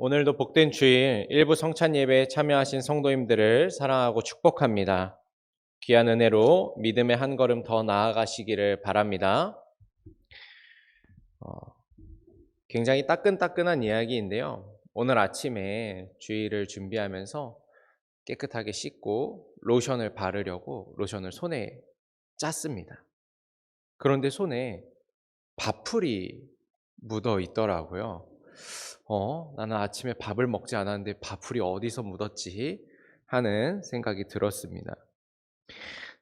오늘도 복된 주일 일부 성찬 예배에 참여하신 성도님들을 사랑하고 축복합니다. 귀한 은혜로 믿음의 한 걸음 더 나아가시기를 바랍니다. 어, 굉장히 따끈따끈한 이야기인데요. 오늘 아침에 주일을 준비하면서 깨끗하게 씻고 로션을 바르려고 로션을 손에 짰습니다. 그런데 손에 밥풀이 묻어 있더라고요. 나는 아침에 밥을 먹지 않았는데 밥풀이 어디서 묻었지? 하는 생각이 들었습니다.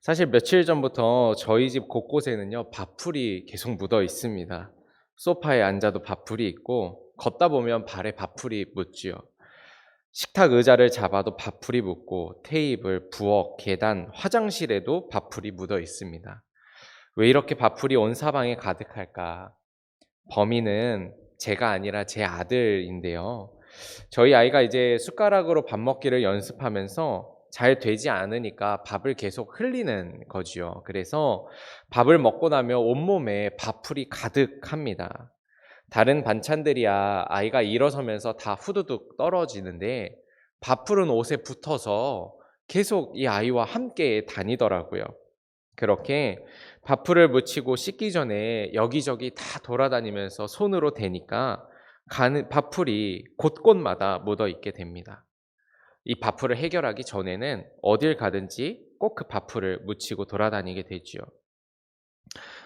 사실 며칠 전부터 저희 집 곳곳에는요, 밥풀이 계속 묻어 있습니다. 소파에 앉아도 밥풀이 있고, 걷다 보면 발에 밥풀이 묻지요. 식탁 의자를 잡아도 밥풀이 묻고, 테이블, 부엌, 계단, 화장실에도 밥풀이 묻어 있습니다. 왜 이렇게 밥풀이 온 사방에 가득할까? 범인은 제가 아니라 제 아들인데요. 저희 아이가 이제 숟가락으로 밥 먹기를 연습하면서 잘 되지 않으니까 밥을 계속 흘리는 거지요. 그래서 밥을 먹고 나면 온몸에 밥풀이 가득합니다. 다른 반찬들이야 아이가 일어서면서 다 후두둑 떨어지는데 밥풀은 옷에 붙어서 계속 이 아이와 함께 다니더라고요. 그렇게 밥풀을 묻히고 씻기 전에 여기저기 다 돌아다니면서 손으로 대니까 밥풀이 곳곳마다 묻어 있게 됩니다. 이 밥풀을 해결하기 전에는 어딜 가든지 꼭 그 밥풀을 묻히고 돌아다니게 되지요.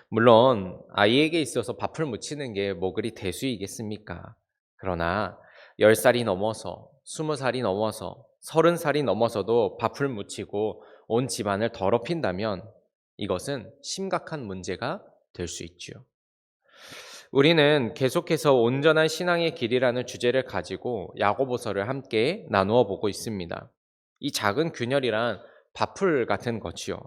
물론 아이에게 있어서 밥풀 묻히는 게 뭐 그리 대수이겠습니까? 그러나 10살이 넘어서 20살이 넘어서 30살이 넘어서도 밥풀 묻히고 온 집안을 더럽힌다면 이것은 심각한 문제가 될 수 있지요. 우리는 계속해서 온전한 신앙의 길이라는 주제를 가지고 야고보서를 함께 나누어 보고 있습니다. 이 작은 균열이란 밥풀 같은 것이요.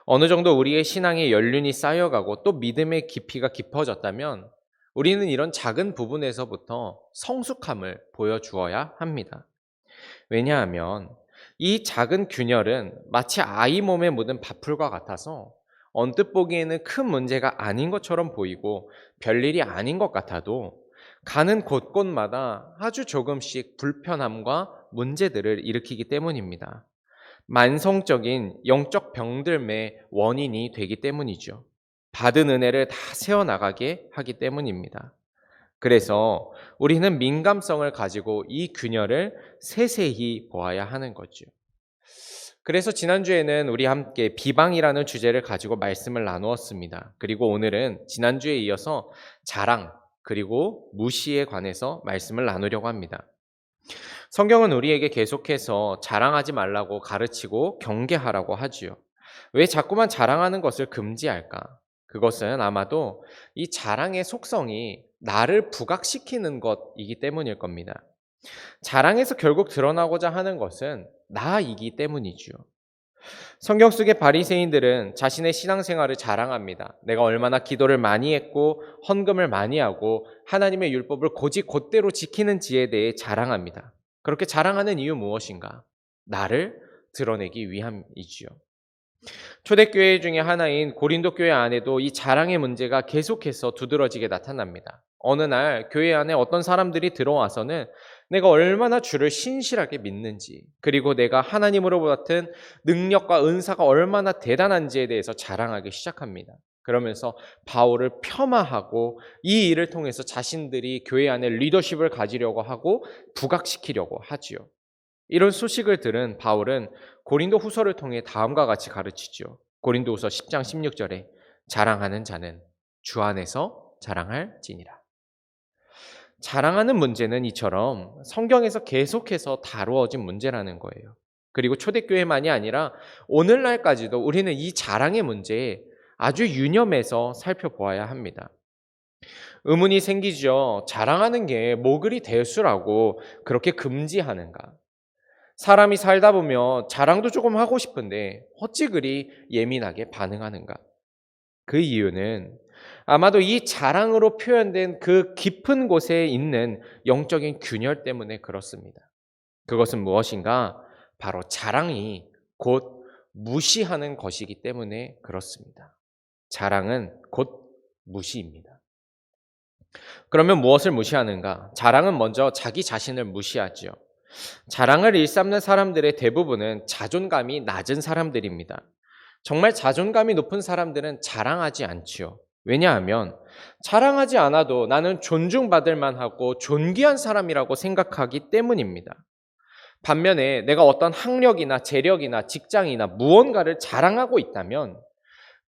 어느 정도 우리의 신앙의 연륜이 쌓여가고 또 믿음의 깊이가 깊어졌다면 우리는 이런 작은 부분에서부터 성숙함을 보여주어야 합니다. 왜냐하면 이 작은 균열은 마치 아이 몸에 묻은 밥풀과 같아서 언뜻 보기에는 큰 문제가 아닌 것처럼 보이고 별일이 아닌 것 같아도 가는 곳곳마다 아주 조금씩 불편함과 문제들을 일으키기 때문입니다. 만성적인 영적 병들의 원인이 되기 때문이죠. 받은 은혜를 다 세워나가게 하기 때문입니다. 그래서 우리는 민감성을 가지고 이 균열을 세세히 보아야 하는 거죠. 그래서 지난주에는 우리 함께 비방이라는 주제를 가지고 말씀을 나누었습니다. 그리고 오늘은 지난주에 이어서 자랑, 그리고 무시에 관해서 말씀을 나누려고 합니다. 성경은 우리에게 계속해서 자랑하지 말라고 가르치고 경계하라고 하지요. 왜 자꾸만 자랑하는 것을 금지할까? 그것은 아마도 이 자랑의 속성이 나를 부각시키는 것이기 때문일 겁니다. 자랑에서 결국 드러나고자 하는 것은 나이기 때문이지요. 성경 속의 바리새인들은 자신의 신앙생활을 자랑합니다. 내가 얼마나 기도를 많이 했고 헌금을 많이 하고 하나님의 율법을 곧대로 지키는지에 대해 자랑합니다. 그렇게 자랑하는 이유 무엇인가? 나를 드러내기 위함이지요. 초대교회 중에 하나인 고린도 교회 안에도 이 자랑의 문제가 계속해서 두드러지게 나타납니다. 어느 날 교회 안에 어떤 사람들이 들어와서는 내가 얼마나 주를 신실하게 믿는지, 그리고 내가 하나님으로 받은 능력과 은사가 얼마나 대단한지에 대해서 자랑하기 시작합니다. 그러면서 바울을 폄하하고 이 일을 통해서 자신들이 교회 안에 리더십을 가지려고 하고 부각시키려고 하지요. 이런 소식을 들은 바울은 고린도 후서를 통해 다음과 같이 가르치죠. 고린도 후서 10장 16절에 자랑하는 자는 주 안에서 자랑할지니라. 자랑하는 문제는 이처럼 성경에서 계속해서 다루어진 문제라는 거예요. 그리고 초대교회만이 아니라 오늘날까지도 우리는 이 자랑의 문제에 아주 유념해서 살펴보아야 합니다. 의문이 생기죠. 자랑하는 게 뭐 그리 대수라고 그렇게 금지하는가? 사람이 살다 보면 자랑도 조금 하고 싶은데 어찌 그리 예민하게 반응하는가? 그 이유는 아마도 이 자랑으로 표현된 그 깊은 곳에 있는 영적인 균열 때문에 그렇습니다. 그것은 무엇인가? 바로 자랑이 곧 무시하는 것이기 때문에 그렇습니다. 자랑은 곧 무시입니다. 그러면 무엇을 무시하는가? 자랑은 먼저 자기 자신을 무시하지요. 자랑을 일삼는 사람들의 대부분은 자존감이 낮은 사람들입니다. 정말 자존감이 높은 사람들은 자랑하지 않지요. 왜냐하면 자랑하지 않아도 나는 존중받을 만하고 존귀한 사람이라고 생각하기 때문입니다. 반면에 내가 어떤 학력이나 재력이나 직장이나 무언가를 자랑하고 있다면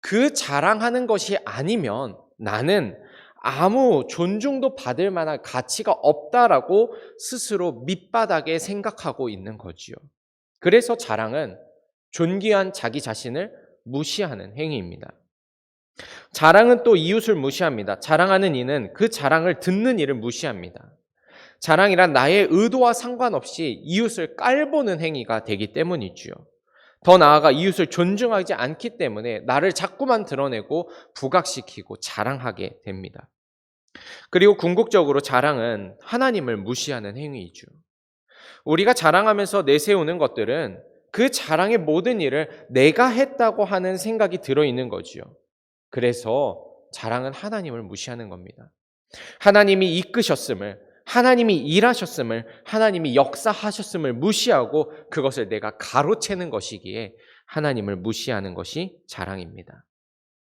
그 자랑하는 것이 아니면 나는 아무 존중도 받을 만한 가치가 없다라고 스스로 밑바닥에 생각하고 있는 거지요. 그래서 자랑은 존귀한 자기 자신을 무시하는 행위입니다. 자랑은 또 이웃을 무시합니다. 자랑하는 이는 그 자랑을 듣는 이를 무시합니다. 자랑이란 나의 의도와 상관없이 이웃을 깔보는 행위가 되기 때문이지요. 더 나아가 이웃을 존중하지 않기 때문에 나를 자꾸만 드러내고 부각시키고 자랑하게 됩니다. 그리고 궁극적으로 자랑은 하나님을 무시하는 행위이죠. 우리가 자랑하면서 내세우는 것들은 그 자랑의 모든 일을 내가 했다고 하는 생각이 들어있는 거지요. 그래서 자랑은 하나님을 무시하는 겁니다. 하나님이 이끄셨음을, 하나님이 일하셨음을, 하나님이 역사하셨음을 무시하고 그것을 내가 가로채는 것이기에 하나님을 무시하는 것이 자랑입니다.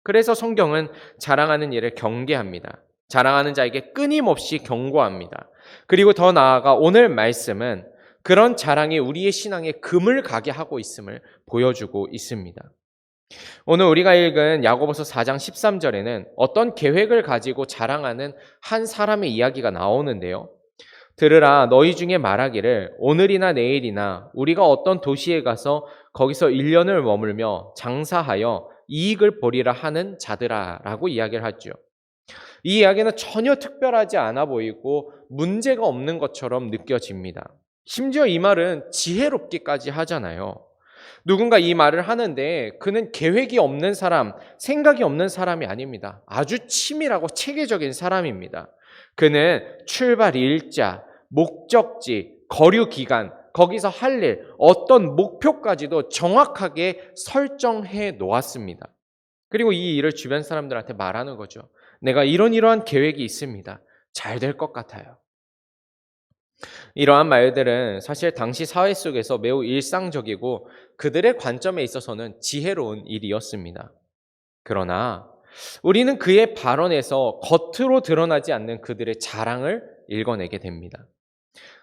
그래서 성경은 자랑하는 일을 경계합니다. 자랑하는 자에게 끊임없이 경고합니다. 그리고 더 나아가 오늘 말씀은 그런 자랑이 우리의 신앙에 금을 가게 하고 있음을 보여주고 있습니다. 오늘 우리가 읽은 야고보서 4장 13절에는 어떤 계획을 가지고 자랑하는 한 사람의 이야기가 나오는데요. 들으라, 너희 중에 말하기를 오늘이나 내일이나 우리가 어떤 도시에 가서 거기서 1년을 머물며 장사하여 이익을 보리라 하는 자들아 라고 이야기를 하죠. 이 이야기는 전혀 특별하지 않아 보이고 문제가 없는 것처럼 느껴집니다. 심지어 이 말은 지혜롭기까지 하잖아요. 누군가 이 말을 하는데 그는 계획이 없는 사람, 생각이 없는 사람이 아닙니다. 아주 치밀하고 체계적인 사람입니다. 그는 출발 일자, 목적지, 거류 기간, 거기서 할 일, 어떤 목표까지도 정확하게 설정해 놓았습니다. 그리고 이 일을 주변 사람들한테 말하는 거죠. 내가 이러한 계획이 있습니다. 잘 될 것 같아요. 이러한 말들은 사실 당시 사회 속에서 매우 일상적이고 그들의 관점에 있어서는 지혜로운 일이었습니다. 그러나 우리는 그의 발언에서 겉으로 드러나지 않는 그들의 자랑을 읽어내게 됩니다.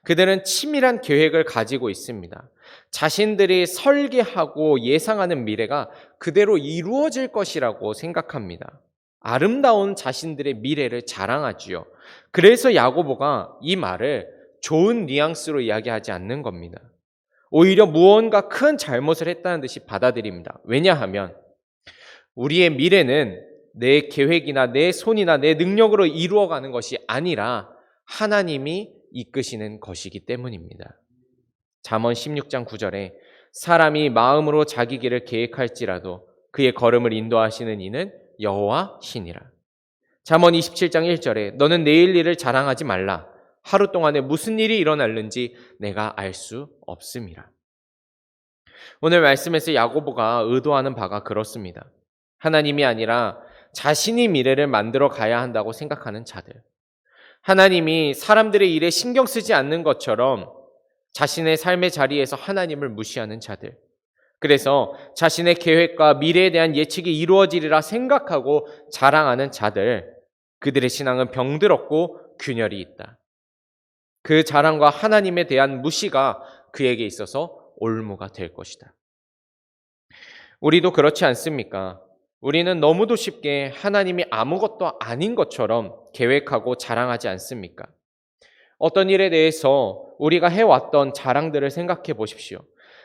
그들은 치밀한 계획을 가지고 있습니다. 자신들이 설계하고 예상하는 미래가 그대로 이루어질 것이라고 생각합니다. 아름다운 자신들의 미래를 자랑하지요. 그래서 야고보가 이 말을 좋은 뉘앙스로 이야기하지 않는 겁니다. 오히려 무언가 큰 잘못을 했다는 듯이 받아들입니다. 왜냐하면 우리의 미래는 내 계획이나 내 손이나 내 능력으로 이루어가는 것이 아니라 하나님이 이끄시는 것이기 때문입니다. 잠언 16장 9절에 사람이 마음으로 자기 길을 계획할지라도 그의 걸음을 인도하시는 이는 여호와 신이라. 잠언 27장 1절에 너는 내일 일을 자랑하지 말라. 하루 동안에 무슨 일이 일어날는지 내가 알 수 없음이라. 오늘 말씀에서 야고보가 의도하는 바가 그렇습니다. 하나님이 아니라 자신이 미래를 만들어 가야 한다고 생각하는 자들. 하나님이 사람들의 일에 신경 쓰지 않는 것처럼 자신의 삶의 자리에서 하나님을 무시하는 자들. 그래서 자신의 계획과 미래에 대한 예측이 이루어지리라 생각하고 자랑하는 자들. 그들의 신앙은 병들었고 균열이 있다. 그 자랑과 하나님에 대한 무시가 그에게 있어서 올무가 될 것이다. 우리도 그렇지 않습니까? 우리는 너무도 쉽게 하나님이 아무것도 아닌 것처럼 계획하고 자랑하지 않습니까? 어떤 일에 대해서 우리가 해왔던 자랑들을 생각해 보십시오.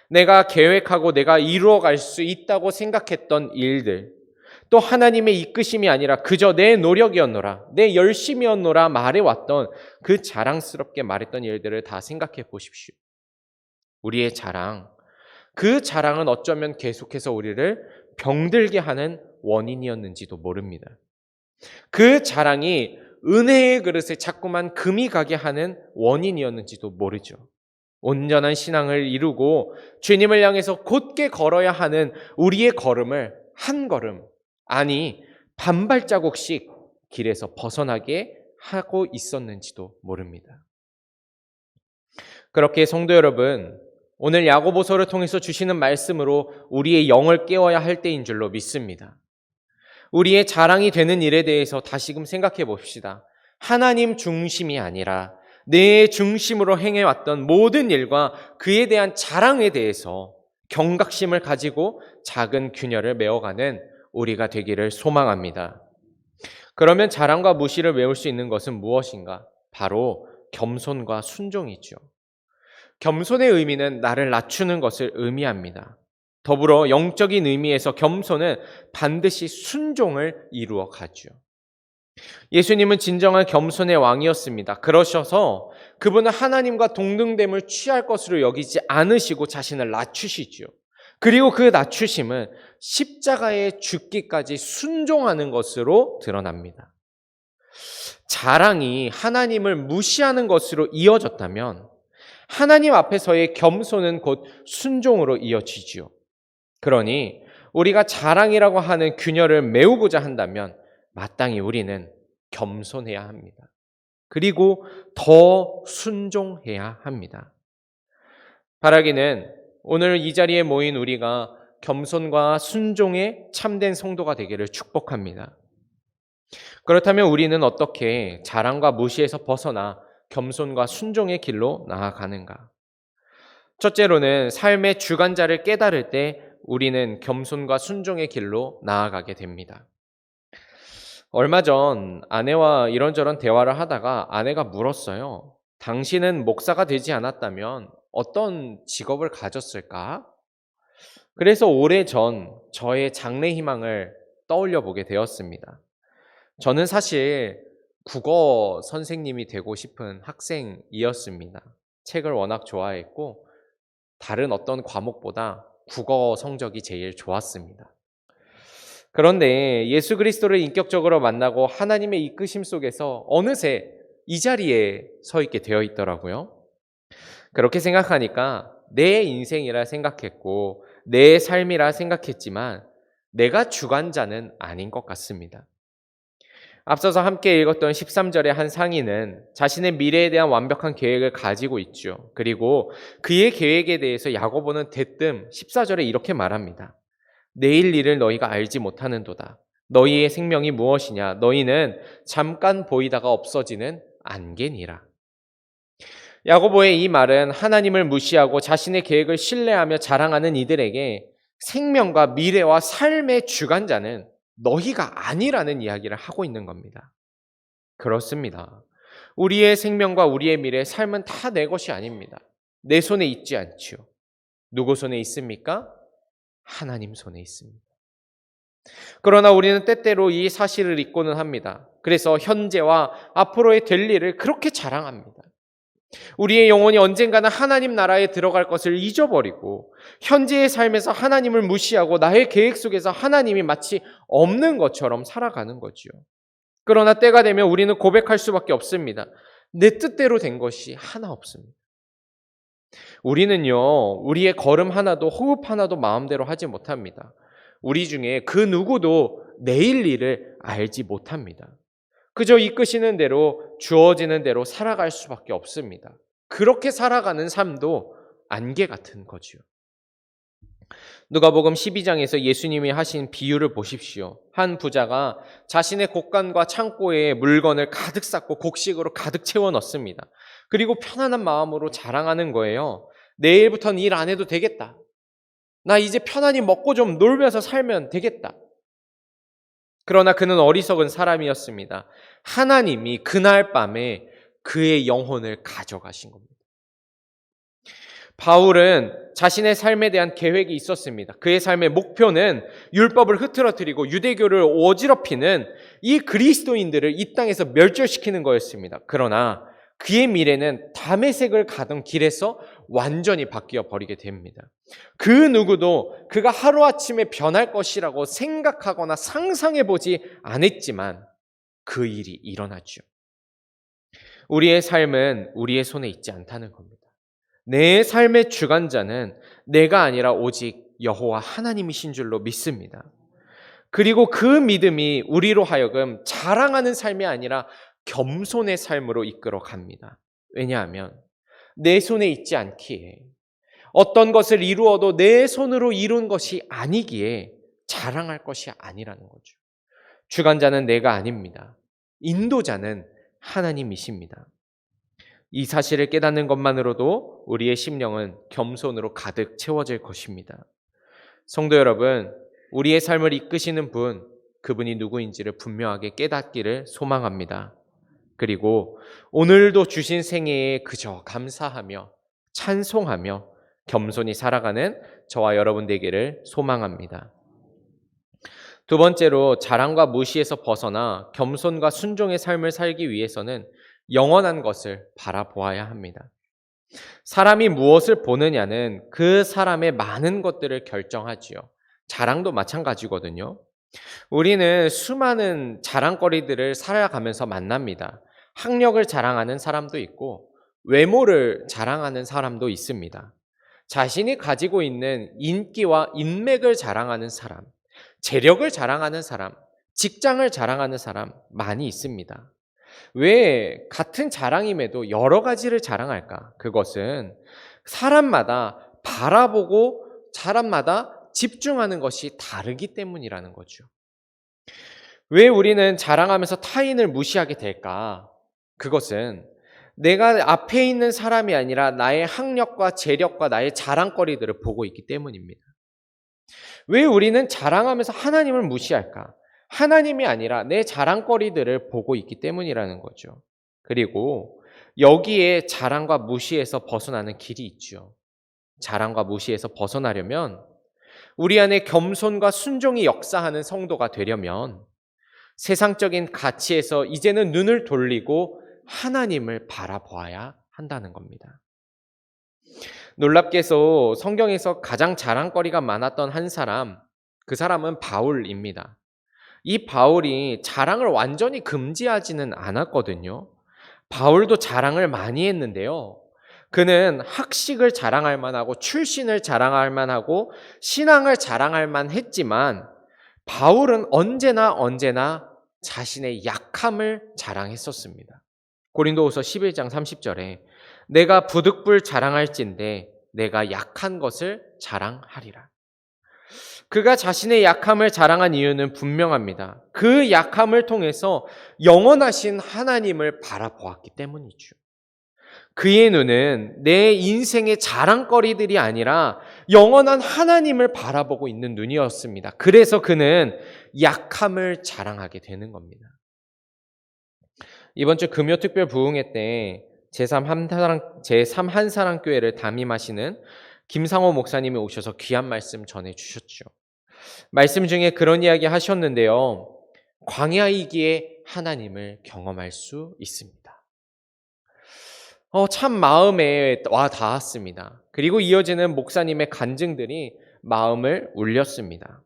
내가 계획하고 내가 이루어갈 수 있다고 생각했던 일들, 또 하나님의 이끄심이 아니라 그저 내 노력이었노라, 내 열심이었노라 말해왔던 그 자랑스럽게 말했던 일들을 다 생각해 보십시오. 우리의 자랑, 그 자랑은 어쩌면 계속해서 우리를 병들게 하는 원인이었는지도 모릅니다. 그 자랑이 은혜의 그릇에 자꾸만 금이 가게 하는 원인이었는지도 모르죠. 온전한 신앙을 이루고 주님을 향해서 곧게 걸어야 하는 우리의 걸음을 한 걸음, 아니 반발자국씩 길에서 벗어나게 하고 있었는지도 모릅니다. 그렇게 성도 여러분, 오늘 야고보서를 통해서 주시는 말씀으로 우리의 영을 깨워야 할 때인 줄로 믿습니다. 우리의 자랑이 되는 일에 대해서 다시금 생각해 봅시다. 하나님 중심이 아니라 내 중심으로 행해왔던 모든 일과 그에 대한 자랑에 대해서 경각심을 가지고 작은 균열을 메워가는 우리가 되기를 소망합니다. 그러면 자랑과 무시를 외울 수 있는 것은 무엇인가? 바로 겸손과 순종이죠. 겸손의 의미는 나를 낮추는 것을 의미합니다. 더불어 영적인 의미에서 겸손은 반드시 순종을 이루어 가죠. 예수님은 진정한 겸손의 왕이었습니다. 그러셔서 그분은 하나님과 동등됨을 취할 것으로 여기지 않으시고 자신을 낮추시죠. 그리고 그 낮추심은 십자가에 죽기까지 순종하는 것으로 드러납니다. 자랑이 하나님을 무시하는 것으로 이어졌다면 하나님 앞에서의 겸손은 곧 순종으로 이어지지요. 그러니 우리가 자랑이라고 하는 균열을 메우고자 한다면 마땅히 우리는 겸손해야 합니다. 그리고 더 순종해야 합니다. 바라기는 오늘 이 자리에 모인 우리가 겸손과 순종의 참된 성도가 되기를 축복합니다. 그렇다면 우리는 어떻게 자랑과 무시에서 벗어나 겸손과 순종의 길로 나아가는가? 첫째로는 삶의 주관자를 깨달을 때 우리는 겸손과 순종의 길로 나아가게 됩니다. 얼마 전 아내와 이런저런 대화를 하다가 아내가 물었어요. 당신은 목사가 되지 않았다면 어떤 직업을 가졌을까? 그래서 오래전 저의 장래 희망을 떠올려 보게 되었습니다. 저는 사실 국어 선생님이 되고 싶은 학생이었습니다. 책을 워낙 좋아했고 다른 어떤 과목보다 국어 성적이 제일 좋았습니다. 그런데 예수 그리스도를 인격적으로 만나고 하나님의 이끄심 속에서 어느새 이 자리에 서 있게 되어 있더라고요. 그렇게 생각하니까 내 인생이라 생각했고 내 삶이라 생각했지만 내가 주관자는 아닌 것 같습니다. 앞서서 함께 읽었던 13절의 한 상인은 자신의 미래에 대한 완벽한 계획을 가지고 있죠. 그리고 그의 계획에 대해서 야고보는 대뜸 14절에 이렇게 말합니다. 내일 일을 너희가 알지 못하는도다. 너희의 생명이 무엇이냐? 너희는 잠깐 보이다가 없어지는 안개니라. 야고보의 이 말은 하나님을 무시하고 자신의 계획을 신뢰하며 자랑하는 이들에게 생명과 미래와 삶의 주관자는 너희가 아니라는 이야기를 하고 있는 겁니다. 그렇습니다. 우리의 생명과 우리의 미래, 삶은 다 내 것이 아닙니다. 내 손에 있지 않지요. 누구 손에 있습니까? 하나님 손에 있습니다. 그러나 우리는 때때로 이 사실을 잊고는 합니다. 그래서 현재와 앞으로의 될 일을 그렇게 자랑합니다. 우리의 영혼이 언젠가는 하나님 나라에 들어갈 것을 잊어버리고 현재의 삶에서 하나님을 무시하고 나의 계획 속에서 하나님이 마치 없는 것처럼 살아가는 거지요. 그러나 때가 되면 우리는 고백할 수밖에 없습니다. 내 뜻대로 된 것이 하나 없습니다. 우리는요, 우리의 걸음 하나도 호흡 하나도 마음대로 하지 못합니다. 우리 중에 그 누구도 내일 일을 알지 못합니다. 그저 이끄시는 대로 주어지는 대로 살아갈 수밖에 없습니다. 그렇게 살아가는 삶도 안개 같은 거지요. 누가복음 12장에서 예수님이 하신 비유를 보십시오. 한 부자가 자신의 곳간과 창고에 물건을 가득 쌓고 곡식으로 가득 채워 넣습니다. 그리고 편안한 마음으로 자랑하는 거예요. 내일부터는 일 안 해도 되겠다. 나 이제 편안히 먹고 좀 놀면서 살면 되겠다. 그러나 그는 어리석은 사람이었습니다. 하나님이 그날 밤에 그의 영혼을 가져가신 겁니다. 바울은 자신의 삶에 대한 계획이 있었습니다. 그의 삶의 목표는 율법을 흐트러뜨리고 유대교를 어지럽히는 이 그리스도인들을 이 땅에서 멸절시키는 거였습니다. 그러나 그의 미래는 다메섹을 가던 길에서 완전히 바뀌어 버리게 됩니다. 그 누구도 그가 하루아침에 변할 것이라고 생각하거나 상상해보지 않았지만 그 일이 일어났죠. 우리의 삶은 우리의 손에 있지 않다는 겁니다. 내 삶의 주관자는 내가 아니라 오직 여호와 하나님이신 줄로 믿습니다. 그리고 그 믿음이 우리로 하여금 자랑하는 삶이 아니라 겸손의 삶으로 이끌어 갑니다. 왜냐하면 내 손에 있지 않기에, 어떤 것을 이루어도 내 손으로 이룬 것이 아니기에 자랑할 것이 아니라는 거죠. 주관자는 내가 아닙니다. 인도자는 하나님이십니다. 이 사실을 깨닫는 것만으로도 우리의 심령은 겸손으로 가득 채워질 것입니다. 성도 여러분, 우리의 삶을 이끄시는 분, 그분이 누구인지를 분명하게 깨닫기를 소망합니다. 그리고 오늘도 주신 생애에 그저 감사하며 찬송하며 겸손히 살아가는 저와 여러분 되기를 소망합니다. 두 번째로, 자랑과 무시에서 벗어나 겸손과 순종의 삶을 살기 위해서는 영원한 것을 바라보아야 합니다. 사람이 무엇을 보느냐는 그 사람의 많은 것들을 결정하지요. 자랑도 마찬가지거든요. 우리는 수많은 자랑거리들을 살아가면서 만납니다. 학력을 자랑하는 사람도 있고 외모를 자랑하는 사람도 있습니다. 자신이 가지고 있는 인기와 인맥을 자랑하는 사람, 재력을 자랑하는 사람, 직장을 자랑하는 사람 많이 있습니다. 왜 같은 자랑임에도 여러 가지를 자랑할까? 그것은 사람마다 바라보고 사람마다 집중하는 것이 다르기 때문이라는 거죠. 왜 우리는 자랑하면서 타인을 무시하게 될까? 그것은 내가 앞에 있는 사람이 아니라 나의 학력과 재력과 나의 자랑거리들을 보고 있기 때문입니다. 왜 우리는 자랑하면서 하나님을 무시할까? 하나님이 아니라 내 자랑거리들을 보고 있기 때문이라는 거죠. 그리고 여기에 자랑과 무시에서 벗어나는 길이 있죠. 자랑과 무시에서 벗어나려면, 우리 안에 겸손과 순종이 역사하는 성도가 되려면 세상적인 가치에서 이제는 눈을 돌리고 하나님을 바라보아야 한다는 겁니다. 놀랍게도 성경에서 가장 자랑거리가 많았던 한 사람, 그 사람은 바울입니다. 이 바울이 자랑을 완전히 금지하지는 않았거든요. 바울도 자랑을 많이 했는데요. 그는 학식을 자랑할 만하고 출신을 자랑할 만하고 신앙을 자랑할 만했지만 바울은 언제나 자신의 약함을 자랑했었습니다. 고린도후서 11장 30절에 내가 부득불 자랑할진대 내가 약한 것을 자랑하리라. 그가 자신의 약함을 자랑한 이유는 분명합니다. 그 약함을 통해서 영원하신 하나님을 바라보았기 때문이죠. 그의 눈은 내 인생의 자랑거리들이 아니라 영원한 하나님을 바라보고 있는 눈이었습니다. 그래서 그는 약함을 자랑하게 되는 겁니다. 이번 주 금요특별 부흥회 때 제3 한사랑교회를 담임하시는 김상호 목사님이 오셔서 귀한 말씀 전해주셨죠. 말씀 중에 그런 이야기 하셨는데요. 광야이기에 하나님을 경험할 수 있습니다. 참 마음에 와 닿았습니다. 그리고 이어지는 목사님의 간증들이 마음을 울렸습니다.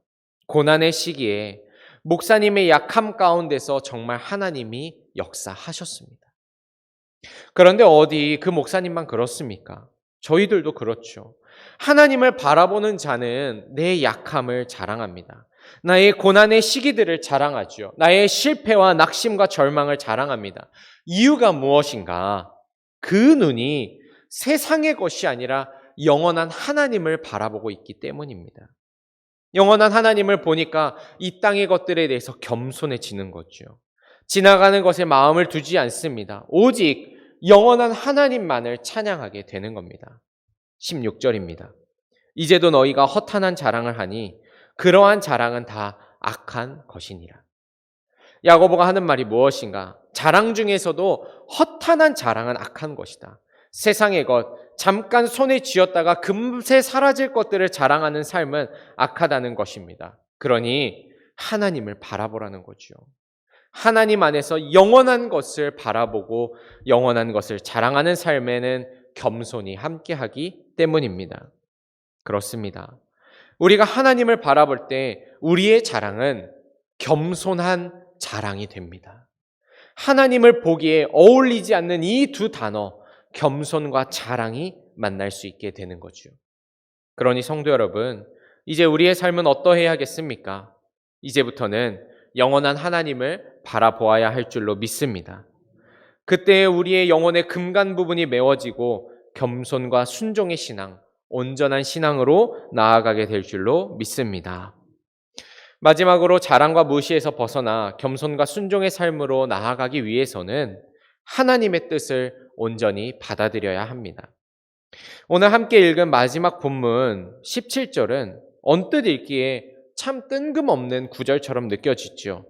고난의 시기에 목사님의 약함 가운데서 정말 하나님이 역사하셨습니다. 그런데 어디 그 목사님만 그렇습니까? 저희들도 그렇죠. 하나님을 바라보는 자는 내 약함을 자랑합니다. 나의 고난의 시기들을 자랑하죠. 나의 실패와 낙심과 절망을 자랑합니다. 이유가 무엇인가? 그 눈이 세상의 것이 아니라 영원한 하나님을 바라보고 있기 때문입니다. 영원한 하나님을 보니까 이 땅의 것들에 대해서 겸손해지는 거죠. 지나가는 것에 마음을 두지 않습니다. 오직 영원한 하나님만을 찬양하게 되는 겁니다. 16절입니다. 이제도 너희가 허탄한 자랑을 하니 그러한 자랑은 다 악한 것이니라. 야고보가 하는 말이 무엇인가? 자랑 중에서도 허탄한 자랑은 악한 것이다. 세상의 것, 잠깐 손에 쥐었다가 금세 사라질 것들을 자랑하는 삶은 악하다는 것입니다. 그러니 하나님을 바라보라는 거죠. 하나님 안에서 영원한 것을 바라보고 영원한 것을 자랑하는 삶에는 겸손히 함께하기 때문입니다. 그렇습니다. 우리가 하나님을 바라볼 때 우리의 자랑은 겸손한 자랑이 됩니다. 하나님을 보기에 어울리지 않는 이 두 단어, 겸손과 자랑이 만날 수 있게 되는 거죠. 그러니 성도 여러분, 이제 우리의 삶은 어떠해야겠습니까? 이제부터는 영원한 하나님을 바라보아야 할 줄로 믿습니다. 그때 우리의 영혼의 금간 부분이 메워지고 겸손과 순종의 신앙, 온전한 신앙으로 나아가게 될 줄로 믿습니다. 마지막으로 자랑과 무시에서 벗어나 겸손과 순종의 삶으로 나아가기 위해서는 하나님의 뜻을 온전히 받아들여야 합니다. 오늘 함께 읽은 마지막 본문 17절은 언뜻 읽기에 참 뜬금없는 구절처럼 느껴지죠.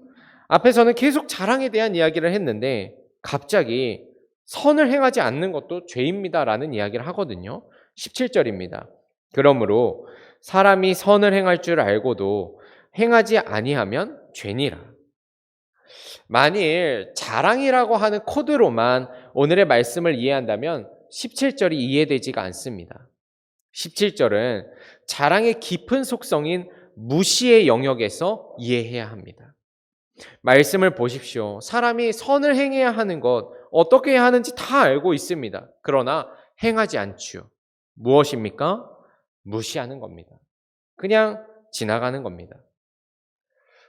앞에서는 계속 자랑에 대한 이야기를 했는데 갑자기 선을 행하지 않는 것도 죄입니다라는 이야기를 하거든요. 17절입니다. 그러므로 사람이 선을 행할 줄 알고도 행하지 아니하면 죄니라. 만일 자랑이라고 하는 코드로만 오늘의 말씀을 이해한다면 17절이 이해되지가 않습니다. 17절은 자랑의 깊은 속성인 무시의 영역에서 이해해야 합니다. 말씀을 보십시오. 사람이 선을 행해야 하는 것, 어떻게 해야 하는지 다 알고 있습니다. 그러나 행하지 않지요. 무엇입니까? 무시하는 겁니다. 그냥 지나가는 겁니다.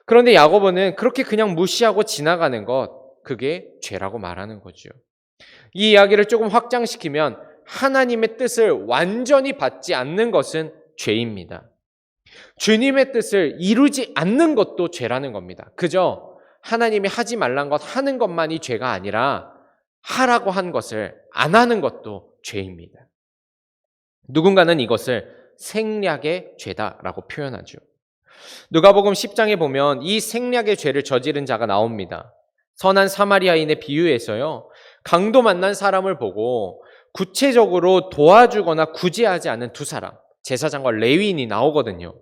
그런데 야고보는 그렇게 그냥 무시하고 지나가는 것, 그게 죄라고 말하는 거죠. 이 이야기를 조금 확장시키면 하나님의 뜻을 완전히 받지 않는 것은 죄입니다. 주님의 뜻을 이루지 않는 것도 죄라는 겁니다. 그저 하나님이 하지 말란 것 하는 것만이 죄가 아니라 하라고 한 것을 안 하는 것도 죄입니다. 누군가는 이것을 생략의 죄다라고 표현하죠. 누가복음 10장에 보면 이 생략의 죄를 저지른 자가 나옵니다. 선한 사마리아인의 비유에서요, 강도 만난 사람을 보고 구체적으로 도와주거나 구제하지 않은 두 사람, 제사장과 레위인이 나오거든요.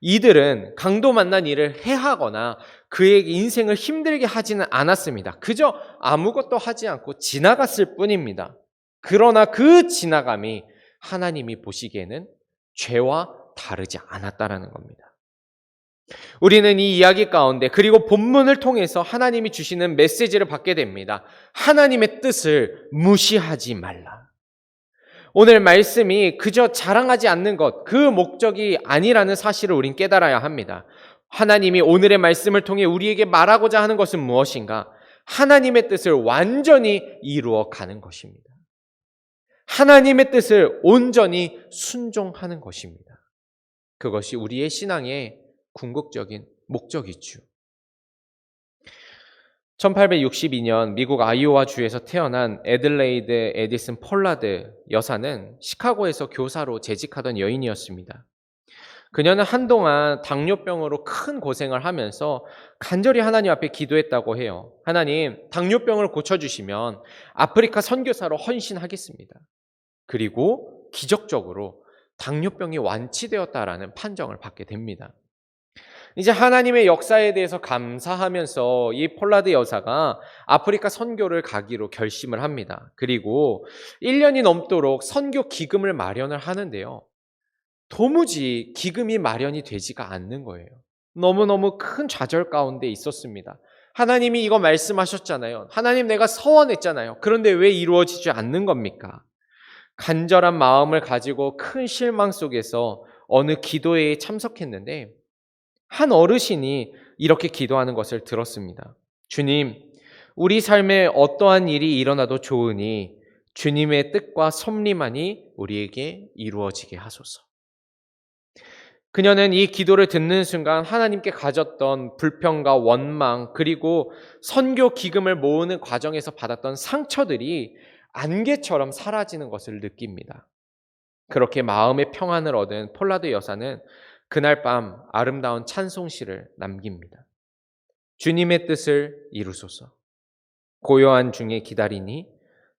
이들은 강도 만난 일을 해하거나 그의 인생을 힘들게 하지는 않았습니다. 그저 아무것도 하지 않고 지나갔을 뿐입니다. 그러나 그 지나감이 하나님이 보시기에는 죄와 다르지 않았다라는 겁니다. 우리는 이 이야기 가운데 그리고 본문을 통해서 하나님이 주시는 메시지를 받게 됩니다. 하나님의 뜻을 무시하지 말라. 오늘 말씀이 그저 자랑하지 않는 것, 그 목적이 아니라는 사실을 우린 깨달아야 합니다. 하나님이 오늘의 말씀을 통해 우리에게 말하고자 하는 것은 무엇인가? 하나님의 뜻을 완전히 이루어 가는 것입니다. 하나님의 뜻을 온전히 순종하는 것입니다. 그것이 우리의 신앙의 궁극적인 목적이죠. 1862년 미국 아이오와 주에서 태어난 애들레이드 에디슨 폴라드 여사는 시카고에서 교사로 재직하던 여인이었습니다. 그녀는 한동안 당뇨병으로 큰 고생을 하면서 간절히 하나님 앞에 기도했다고 해요. 하나님, 당뇨병을 고쳐주시면 아프리카 선교사로 헌신하겠습니다. 그리고 기적적으로 당뇨병이 완치되었다라는 판정을 받게 됩니다. 이제 하나님의 역사에 대해서 감사하면서 이 폴라드 여사가 아프리카 선교를 가기로 결심을 합니다. 그리고 1년이 넘도록 선교 기금을 마련을 하는데요. 도무지 기금이 마련이 되지가 않는 거예요. 너무너무 큰 좌절 가운데 있었습니다. 하나님이 이거 말씀하셨잖아요. 하나님, 내가 서원했잖아요. 그런데 왜 이루어지지 않는 겁니까? 간절한 마음을 가지고 큰 실망 속에서 어느 기도회에 참석했는데 한 어르신이 이렇게 기도하는 것을 들었습니다. 주님, 우리 삶에 어떠한 일이 일어나도 좋으니 주님의 뜻과 섭리만이 우리에게 이루어지게 하소서. 그녀는 이 기도를 듣는 순간 하나님께 가졌던 불평과 원망, 그리고 선교 기금을 모으는 과정에서 받았던 상처들이 안개처럼 사라지는 것을 느낍니다. 그렇게 마음의 평안을 얻은 폴라드 여사는 그날 밤 아름다운 찬송시를 남깁니다. 주님의 뜻을 이루소서. 고요한 중에 기다리니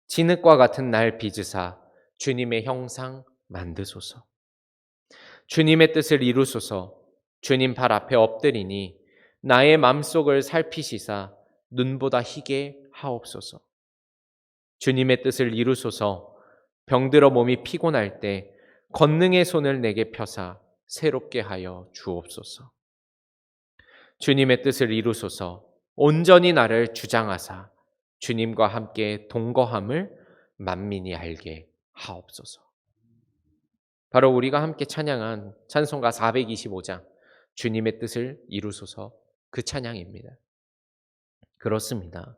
진흙과 같은 날 빚으사 주님의 형상 만드소서. 주님의 뜻을 이루소서. 주님 발 앞에 엎드리니 나의 맘속을 살피시사 눈보다 희게 하옵소서. 주님의 뜻을 이루소서. 병들어 몸이 피곤할 때 권능의 손을 내게 펴사 새롭게 하여 주옵소서. 주님의 뜻을 이루소서. 온전히 나를 주장하사 주님과 함께 동거함을 만민이 알게 하옵소서. 바로 우리가 함께 찬양한 찬송가 425장 주님의 뜻을 이루소서, 그 찬양입니다. 그렇습니다.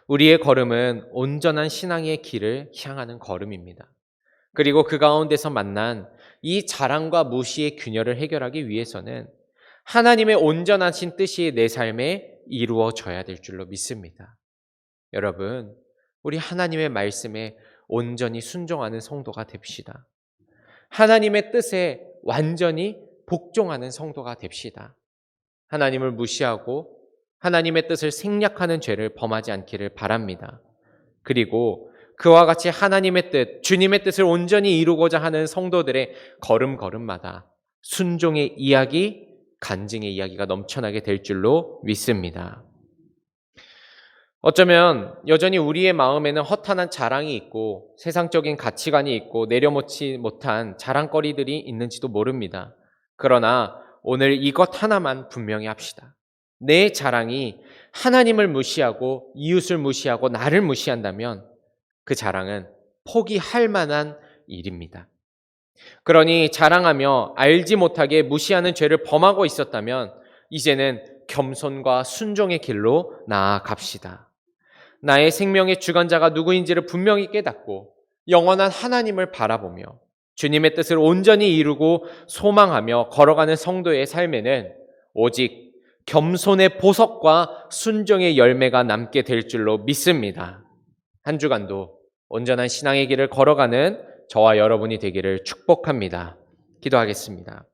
우리의 걸음은 온전한 신앙의 길을 향하는 걸음입니다. 그리고 그 가운데서 만난 이 자랑과 무시의 균열을 해결하기 위해서는 하나님의 온전하신 뜻이 내 삶에 이루어져야 될 줄로 믿습니다. 여러분, 우리 하나님의 말씀에 온전히 순종하는 성도가 됩시다. 하나님의 뜻에 완전히 복종하는 성도가 됩시다. 하나님을 무시하고 하나님의 뜻을 생략하는 죄를 범하지 않기를 바랍니다. 그리고 그와 같이 하나님의 뜻, 주님의 뜻을 온전히 이루고자 하는 성도들의 걸음걸음마다 순종의 이야기, 간증의 이야기가 넘쳐나게 될 줄로 믿습니다. 어쩌면 여전히 우리의 마음에는 허탄한 자랑이 있고 세상적인 가치관이 있고 내려놓지 못한 자랑거리들이 있는지도 모릅니다. 그러나 오늘 이것 하나만 분명히 합시다. 내 자랑이 하나님을 무시하고 이웃을 무시하고 나를 무시한다면 그 자랑은 포기할 만한 일입니다. 그러니 자랑하며 알지 못하게 무시하는 죄를 범하고 있었다면 이제는 겸손과 순종의 길로 나아갑시다. 나의 생명의 주관자가 누구인지를 분명히 깨닫고 영원한 하나님을 바라보며 주님의 뜻을 온전히 이루고 소망하며 걸어가는 성도의 삶에는 오직 겸손의 보석과 순종의 열매가 남게 될 줄로 믿습니다. 한 주간도 온전한 신앙의 길을 걸어가는 저와 여러분이 되기를 축복합니다. 기도하겠습니다.